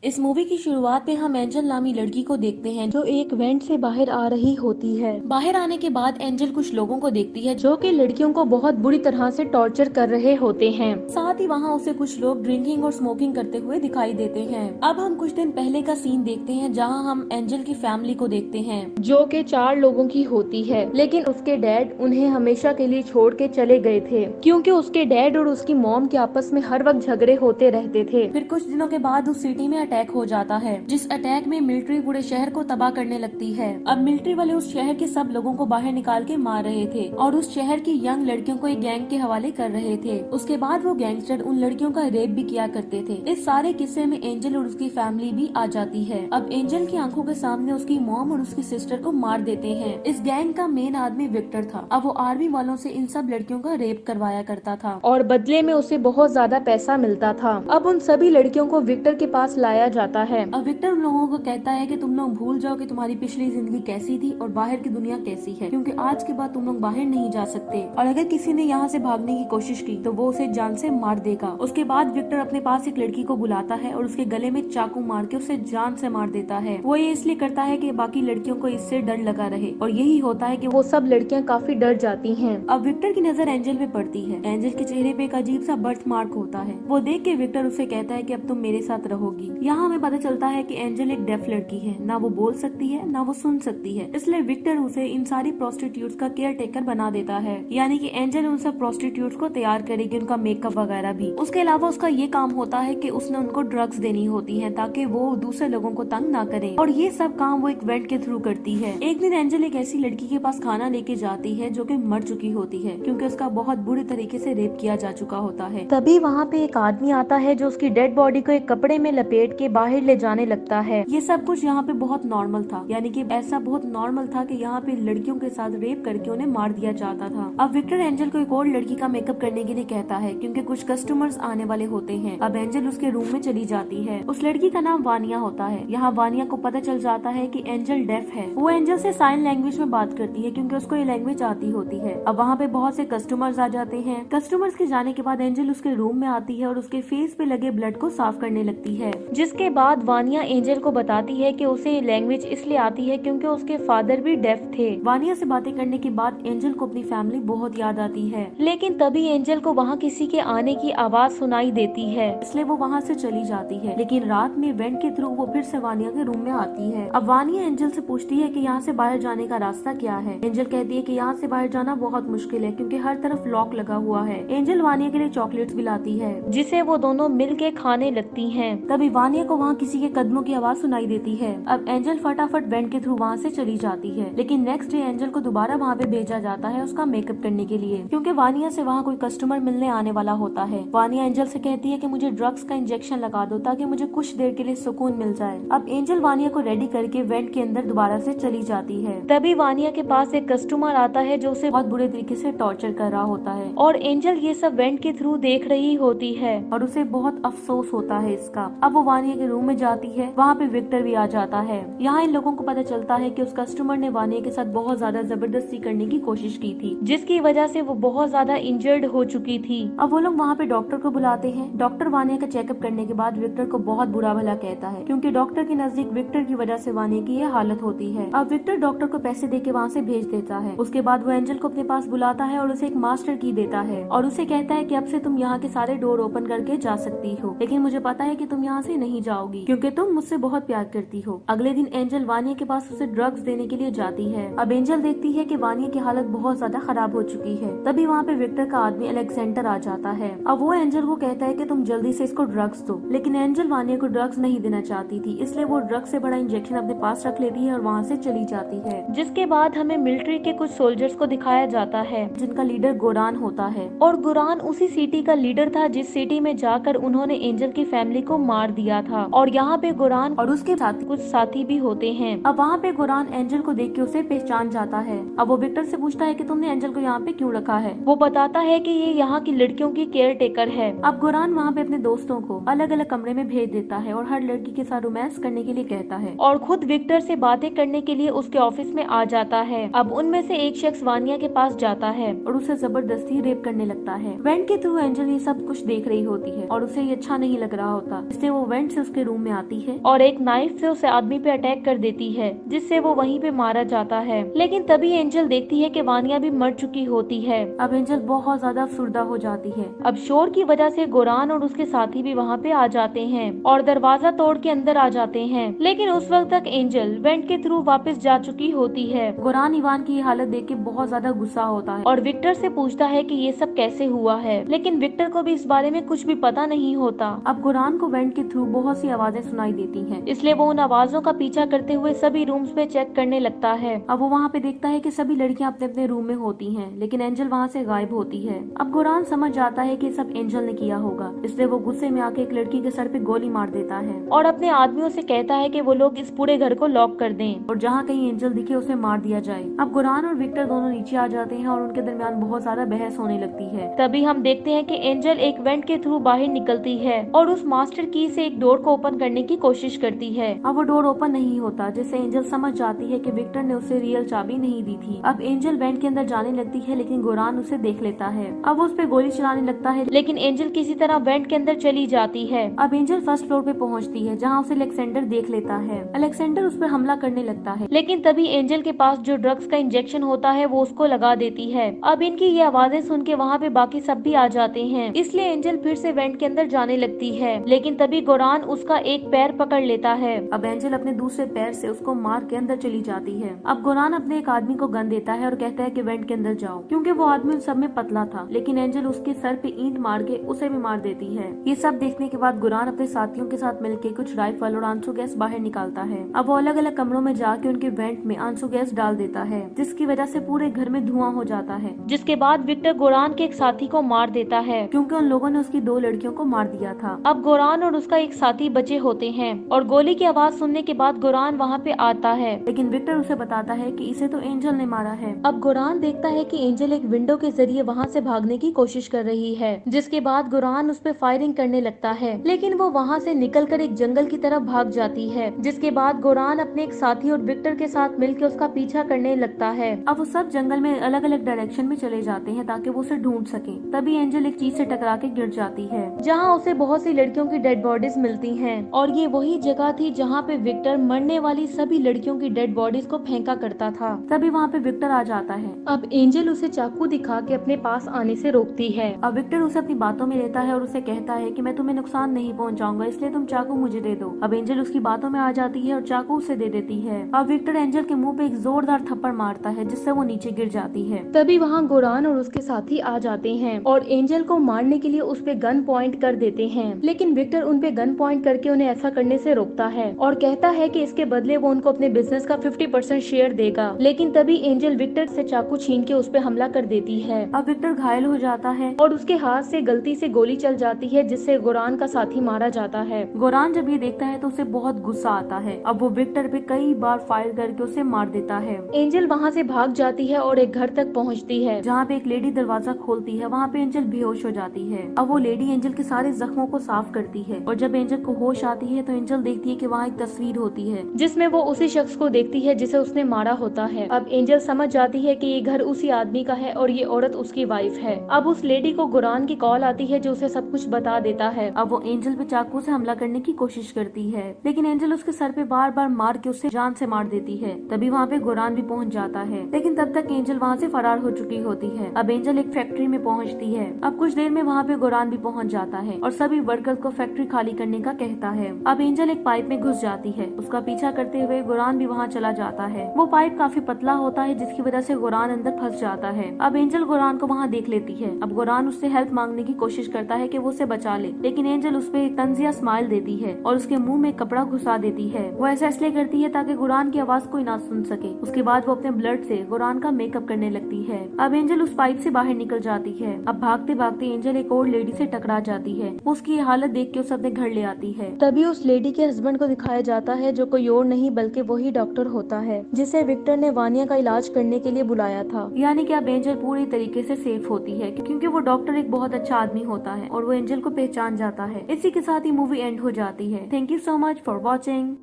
इस मूवी की शुरुआत में हम एंजल नामी लड़की को देखते हैं जो एक वेंट से बाहर आ रही होती है। बाहर आने के बाद एंजल कुछ लोगों को देखती है जो कि लड़कियों को बहुत बुरी तरह से टॉर्चर कर रहे होते हैं। साथ ही वहाँ उसे कुछ लोग ड्रिंकिंग और स्मोकिंग करते हुए दिखाई देते हैं। अब हम कुछ दिन पहले का सीन देखते हैं जहाँ हम एंजल की फैमिली को देखते हैं जो कि 4 लोगों की होती है, लेकिन उसके डैड उन्हें हमेशा के लिए छोड़ के चले गए थे क्योंकि उसके डैड और उसकी मॉम के आपस में हर वक्त झगड़े होते रहते थे। फिर कुछ दिनों के बाद उस सिटी में अटैक हो जाता है, जिस अटैक में मिलिट्री पूरे शहर को तबाह करने लगती है। अब मिलिट्री वाले उस शहर के सब लोगों को बाहर निकाल के मार रहे थे और उस शहर की यंग लड़कियों को एक गैंग के हवाले कर रहे थे। उसके बाद वो गैंगस्टर उन लड़कियों का रेप भी किया करते थे। इस सारे किस्से में एंजल और उसकी फैमिली भी आ जाती है। अब एंजल की आंखों के सामने उसकी मॉम और उसकी सिस्टर को मार देते हैं। इस गैंग का मेन आदमी विक्टर था। अब वो आर्मी वालों से इन सब लड़कियों का रेप करवाया करता था और बदले में उसे बहुत ज्यादा पैसा मिलता था। अब उन सभी लड़कियों को विक्टर के पास लाया जाता है। अब विक्टर उन लोगों को कहता है कि तुम लोग भूल जाओ कि तुम्हारी पिछली जिंदगी कैसी थी और बाहर की दुनिया कैसी है, क्योंकि आज के बाद तुम लोग बाहर नहीं जा सकते और अगर किसी ने यहाँ से भागने की कोशिश की तो वो उसे जान से मार देगा। उसके बाद विक्टर अपने पास एक लड़की को बुलाता है और उसके गले में चाकू मार के उसे जान से मार देता है। वो ये इसलिए करता है कि बाकी लड़कियों को इससे डर लगा रहे और यही होता है कि वो सब लड़कियां काफी डर जाती हैं। अब विक्टर की नजर एंजल पे पड़ती है। एंजल के चेहरे पे एक अजीब सा बर्थ मार्क होता है। वो देख के विक्टर उसे कहता है कि अब तुम मेरे साथ रहोगी। यहाँ हमें पता चलता है कि एंजल एक डेफ लड़की है, ना वो बोल सकती है ना वो सुन सकती है, इसलिए विक्टर उसे इन सारी प्रोस्टिट्यूट्स का केयर टेकर बना देता है। यानी कि एंजल उन सब प्रोस्टिट्यूट्स को तैयार करेगी, उनका मेकअप वगैरह भी। उसके अलावा उसका ये काम होता है कि उसने उनको ड्रग्स देनी होती है ताकि वो दूसरे लोगों को तंग ना करे और ये सब काम वो एक वेंट के थ्रू करती है। एक दिन एंजल एक ऐसी लड़की के पास खाना लेके जाती है जो कि मर चुकी होती है क्योंकि उसका बहुत बुरी तरीके से रेप किया जा चुका होता है। तभी वहाँ पे एक आदमी आता है जो उसकी डेड बॉडी को एक कपड़े में लपेट के बाहर ले जाने लगता है। ये सब कुछ यहाँ पे बहुत नॉर्मल था, यानी कि ऐसा बहुत नॉर्मल था कि यहाँ पे लड़कियों के साथ रेप करके उन्हें मार दिया जाता था। अब विक्टर एंजल को एक और लड़की का मेकअप करने के लिए कहता है क्योंकि कुछ कस्टमर्स आने वाले होते हैं। अब एंजल उसके रूम में चली जाती है। उस लड़की का नाम वानिया होता है। यहाँ वानिया को पता चल जाता है कि एंजल डेफ है। वो एंजल से साइन लैंग्वेज में बात करती है क्योंकि उसको ये लैंग्वेज आती होती है। अब वहाँ पे बहुत से कस्टमर्स आ जाते हैं। कस्टमर्स के जाने के बाद एंजल उसके रूम में आती है और उसके फेस पे लगे ब्लड को साफ करने लगती है, जिसके बाद वानिया एंजल को बताती है कि उसे लैंग्वेज इसलिए आती है क्योंकि उसके फादर भी डेफ थे। वानिया से बातें करने के बाद एंजल को अपनी फैमिली बहुत याद आती है, लेकिन तभी एंजल को वहाँ किसी के आने की आवाज सुनाई देती है, इसलिए वो वहाँ से चली जाती है। लेकिन रात में वेंट के थ्रू वो फिर से वानिया के रूम में आती है। अब वानिया एंजल से पूछती है कि यहाँ से बाहर जाने का रास्ता क्या है। एंजल कहती है कि यहाँ से बाहर जाना बहुत मुश्किल है क्योंकि हर तरफ लॉक लगा हुआ है। एंजल वानिया के लिए चॉकलेट्स भी लाती है जिसे वो दोनों मिल के खाने लगती है। तभी वानिया को वहाँ किसी के कदमों की आवाज सुनाई देती है। अब एंजल फटाफट वेंट के थ्रू वहाँ से चली जाती है, लेकिन नेक्स्ट डे एंजल को दोबारा वहाँ पे भेजा जाता है उसका मेकअप करने के लिए क्योंकि वानिया से वहाँ कोई कस्टमर मिलने आने वाला होता है। वानिया एंजल से कहती है कि मुझे ड्रग्स का इंजेक्शन लगा दो ताकि मुझे कुछ देर के लिए सुकून मिल जाए। अब एंजल वानिया को रेडी करके वेंट के अंदर दोबारा से चली जाती है। तभी वानिया के पास एक कस्टमर आता है जो उसे बहुत बुरे तरीके से टॉर्चर कर रहा होता है और एंजल ये सब वेंट के थ्रू देख रही होती है और उसे बहुत अफसोस होता है इसका। अब वो वानिया के रूम में जाती है। वहाँ पे विक्टर भी आ जाता है। यहाँ इन लोगों को पता चलता है कि उस कस्टमर ने वानिया के साथ बहुत ज्यादा जबरदस्ती करने की कोशिश की थी, जिसकी वजह से वो बहुत ज्यादा इंजर्ड हो चुकी थी। अब वो लोग वहाँ पे डॉक्टर को बुलाते हैं। डॉक्टर वानिया का चेकअप करने के बाद विक्टर को बहुत बुरा भला कहता है क्योंकि डॉक्टर के नजदीक विक्टर की वजह से वानिया की ये हालत होती है। अब विक्टर डॉक्टर को पैसे देके वहाँ से भेज देता है। उसके बाद वो एंजल को अपने पास बुलाता है और उसे एक मास्टर की देता है और उसे कहता है कि अब से तुम यहाँ के सारे डोर ओपन करके जा सकती हो, लेकिन मुझे पता है कि तुम यहाँ से नहीं जाओगी क्योंकि तुम मुझसे बहुत प्यार करती हो। अगले दिन एंजल वानिया के पास उसे ड्रग्स देने के लिए जाती है। अब एंजल देखती है कि वानिया की हालत बहुत ज्यादा खराब हो चुकी है। तभी वहाँ पे विक्टर का आदमी अलेक्जेंडर आ जाता है। अब वो एंजल को कहता है कि तुम जल्दी से इसको ड्रग्स दो, लेकिन एंजल वानिया को ड्रग्स नहीं देना चाहती थी, इसलिए वो ड्रग्स से बड़ा इंजेक्शन अपने पास रख लेती है और वहाँ से चली जाती है। जिसके बाद हमें मिलिट्री के कुछ सोल्जर्स को दिखाया जाता है जिनका लीडर गोरान होता है और गोरान उसी सिटी का लीडर था जिस सिटी में जाकर उन्होंने एंजल की फैमिली को मार दिया था। और यहाँ पे गोरान और उसके साथ कुछ साथी भी होते हैं। अब वहाँ पे गोरान एंजल को देख के उसे पहचान जाता है। अब वो विक्टर से पूछता है कि तुमने एंजल को यहाँ पे क्यों रखा है। वो बताता है कि ये यहाँ की लड़कियों की केयर टेकर है। अब गोरान वहाँ पे अपने दोस्तों को अलग अलग कमरे में भेज देता है और हर लड़की के साथ रोमांस करने के लिए कहता है और खुद विक्टर से बातें करने के लिए उसके ऑफिस में आ जाता है। अब उनमें से एक शख्स वानिया के पास जाता है और उसे जबरदस्ती रेप करने लगता है। वेंट के थ्रू एंजल ये सब कुछ देख रही होती है और उसे ये अच्छा नहीं लग रहा होता, इसलिए वो वेंट से उसके रूम में आती है और एक नाइफ से उस आदमी पे अटैक कर देती है, जिससे वो वहीं पे मारा जाता है। लेकिन तभी एंजल देखती है कि वानिया भी मर चुकी होती है। अब एंजल बहुत ज्यादा अफसुर्दा हो जाती है। अब शोर की वजह से गोरान और उसके साथी भी वहाँ पे आ जाते हैं और दरवाजा तोड़ के अंदर आ जाते हैं। लेकिन उस वक्त तक एंजल वेंट के थ्रू वापस जा चुकी होती है। गोरान इवान की हालत देख के बहुत ज्यादा गुस्सा होता है और विक्टर से पूछता है कि ये सब कैसे हुआ है, लेकिन विक्टर को भी इस बारे में कुछ भी पता नहीं होता। अब गोरान को वेंट के थ्रू बहुत सी आवाजें सुनाई देती हैं, इसलिए वो उन आवाजों का पीछा करते हुए सभी रूम्स पे चेक करने लगता है। अब वो वहाँ पे देखता है कि सभी लड़कियां अपने अपने रूम में होती हैं, लेकिन एंजल वहाँ से गायब होती है। अब गोरान समझ जाता है कि सब एंजल ने किया होगा, इसलिए वो गुस्से में आके एक लड़की के सर पे गोली मार देता है और अपने आदमियों से कहता है कि वो लोग इस पूरे घर को लॉक कर दें और जहाँ कहीं एंजल दिखे उसे मार दिया जाए। अब गोरान और विक्टर दोनों नीचे आ जाते हैं और उनके दरमियान बहुत सारा बहस होने लगती है। तभी हम देखते हैं कि एंजल एक वेंट के थ्रू बाहर निकलती है और उस मास्टर की से एक डोर को ओपन करने की कोशिश करती है। अब वो डोर ओपन नहीं होता, जिससे एंजल समझ जाती है कि विक्टर ने उसे रियल चाबी नहीं दी थी। अब एंजल वेंट के अंदर जाने लगती है, लेकिन गोरान उसे देख लेता है। अब वो उस पे गोली चलाने लगता है, लेकिन एंजल किसी तरह वेंट के अंदर चली जाती है। अब एंजल फर्स्ट फ्लोर पे पहुंचती है, जहां उसे अलेक्जेंडर देख लेता है। अलेक्जेंडर उस पर हमला करने लगता है, लेकिन तभी एंजल के पास जो ड्रग्स का इंजेक्शन होता है वो उसको लगा देती है। अब इनकी ये आवाजें सुन के वहाँ पे बाकी सब भी आ जाते हैं, इसलिए एंजल फिर से वेंट के अंदर जाने लगती है, लेकिन तभी गोरान उसका एक पैर पकड़ लेता है। अब एंजल अपने दूसरे पैर से उसको मार के अंदर चली जाती है। अब गोरान अपने एक आदमी को गन देता है और कहता है कि वेंट के अंदर जाओ, क्योंकि वो आदमी उन सब में पतला था। लेकिन एंजल उसके सर पे ईंट मार के उसे भी मार देती है। ये सब देखने के बाद गोरान अपने साथियों के साथ मिलकर कुछ राइफल और आंसू गैस बाहर निकालता है। अब वो अलग अलग कमरों में जाके उनके वेंट में आंसू गैस डाल देता है, जिसकी वजह से पूरे घर में धुआं हो जाता है। जिसके बाद विक्टर गोरान के एक साथी को मार देता है, क्योंकि उन लोगों ने उसकी 2 लड़कियों को मार दिया था। अब गोरान और उसका एक साथी बचे होते हैं और गोली की आवाज सुनने के बाद गोरान वहाँ पे आता है, लेकिन विक्टर उसे बताता है कि इसे तो एंजल ने मारा है। अब गोरान देखता है कि एंजल एक विंडो के जरिए वहाँ से भागने की कोशिश कर रही है, जिसके बाद गोरान उस पर फायरिंग करने लगता है, लेकिन वो वहाँ से निकलकर एक जंगल की तरफ भाग जाती है। जिसके बाद गोरान अपने एक साथी और विक्टर के साथ मिलकर उसका पीछा करने लगता है। अब वो सब जंगल में अलग अलग डायरेक्शन में चले जाते हैं ताकि वो उसे ढूंढ सके। तभी एंजल एक चीज से टकरा के गिर जाती है, जहाँ उसे बहुत सी लड़कियों की डेड बॉडीज मिलती हैं और ये वही जगह थी जहाँ पे विक्टर मरने वाली सभी लड़कियों की डेड बॉडीज को फेंका करता था। तभी वहाँ पे विक्टर आ जाता है। अब एंजल उसे चाकू दिखा के अपने पास आने से रोकती है। अब विक्टर उसे अपनी बातों में लेता है और उसे कहता है कि मैं तुम्हें नुकसान नहीं पहुंचाऊंगा, इसलिए तुम चाकू मुझे दे दो। अब एंजल उसकी बातों में आ जाती है और चाकू उसे दे देती है। अब विक्टर एंजल के मुंह पे एक जोरदार थप्पड़ मारता है, जिससे वो नीचे गिर जाती है। तभी वहाँ गोरान और उसके साथी आ जाते हैं और एंजल को मारने के लिए उस पे गन पॉइंट कर देते हैं, लेकिन विक्टर उन पे गन पॉइंट करके उन्हें ऐसा करने से रोकता है और कहता है कि इसके बदले वो उनको अपने बिजनेस का 50% शेयर देगा। लेकिन तभी एंजल विक्टर से चाकू छीन के उस पे हमला कर देती है। अब विक्टर घायल हो जाता है और उसके हाथ से गलती से गोली चल जाती है, जिससे गोरान का साथी मारा जाता है। गोरान जब ये देखता है तो उसे बहुत गुस्सा आता है। अब वो विक्टर पे कई बार फायर करके उसे मार देता है। एंजल वहाँ से भाग जाती है और एक घर तक पहुँचती है, जहाँ पे एक लेडी दरवाजा खोलती है। वहाँ पे एंजल बेहोश हो जाती है। अब वो लेडी एंजल के सारे जख्मों को साफ करती है और जब एंजल को होश आती है तो एंजल देखती है कि वहाँ एक तस्वीर होती है, जिसमें वो उसी शख्स को देखती है जिसे उसने मारा होता है। अब एंजल समझ जाती है कि ये घर उसी आदमी का है और ये औरत उसकी वाइफ है। अब उस लेडी को गोरान की कॉल आती है, जो उसे सब कुछ बता देता है। अब वो एंजल पे चाकू से हमला करने की कोशिश करती है, लेकिन एंजल उसके सर पे बार बार मार के उसे जान से मार देती है। तभी वहाँ पे गोरान भी पहुँच जाता है, लेकिन तब तक एंजल वहाँ से फरार हो चुकी होती है। अब एंजल एक फैक्ट्री में पहुँचती है। अब कुछ देर में वहाँ पे गोरान भी पहुँच जाता है और सभी वर्कर्स को फैक्ट्री खाली करने का कहता है। अब एंजल एक पाइप में घुस जाती है। उसका पीछा करते हुए गोरान भी वहाँ चला जाता है। वो पाइप काफी पतला होता है, जिसकी वजह से गोरान अंदर फंस जाता है। अब एंजल गोरान को वहाँ देख लेती है। अब गोरान उससे हेल्प मांगने की कोशिश करता है कि वो उसे बचा ले, लेकिन एंजल उस पे एक तंजिया स्माइल देती है और उसके मुंह में कपड़ा घुसा देती है। वो ऐसा इसलिए करती है ताकि गोरान की आवाज कोई ना सुन सके। उसके बाद वो अपने ब्लड से गोरान का मेकअप करने लगती है। अब एंजल उस पाइप से बाहर निकल जाती है। अब भागते भागते एंजल एक और लेडी से टकरा जाती है। उसकी हालत देख के उसे अपने घर ले आती है। तभी उस लेडी के हस्बैंड को दिखाया जाता है, जो कोई और नहीं बल्कि वही डॉक्टर होता है जिसे विक्टर ने वानिया का इलाज करने के लिए बुलाया था। यानी कि अब एंजल पूरी तरीके से सेफ होती है, क्योंकि वो डॉक्टर एक बहुत अच्छा आदमी होता है और वो एंजल को पहचान जाता है। इसी के साथ ही मूवी एंड हो जाती है। Thank you so much for watching.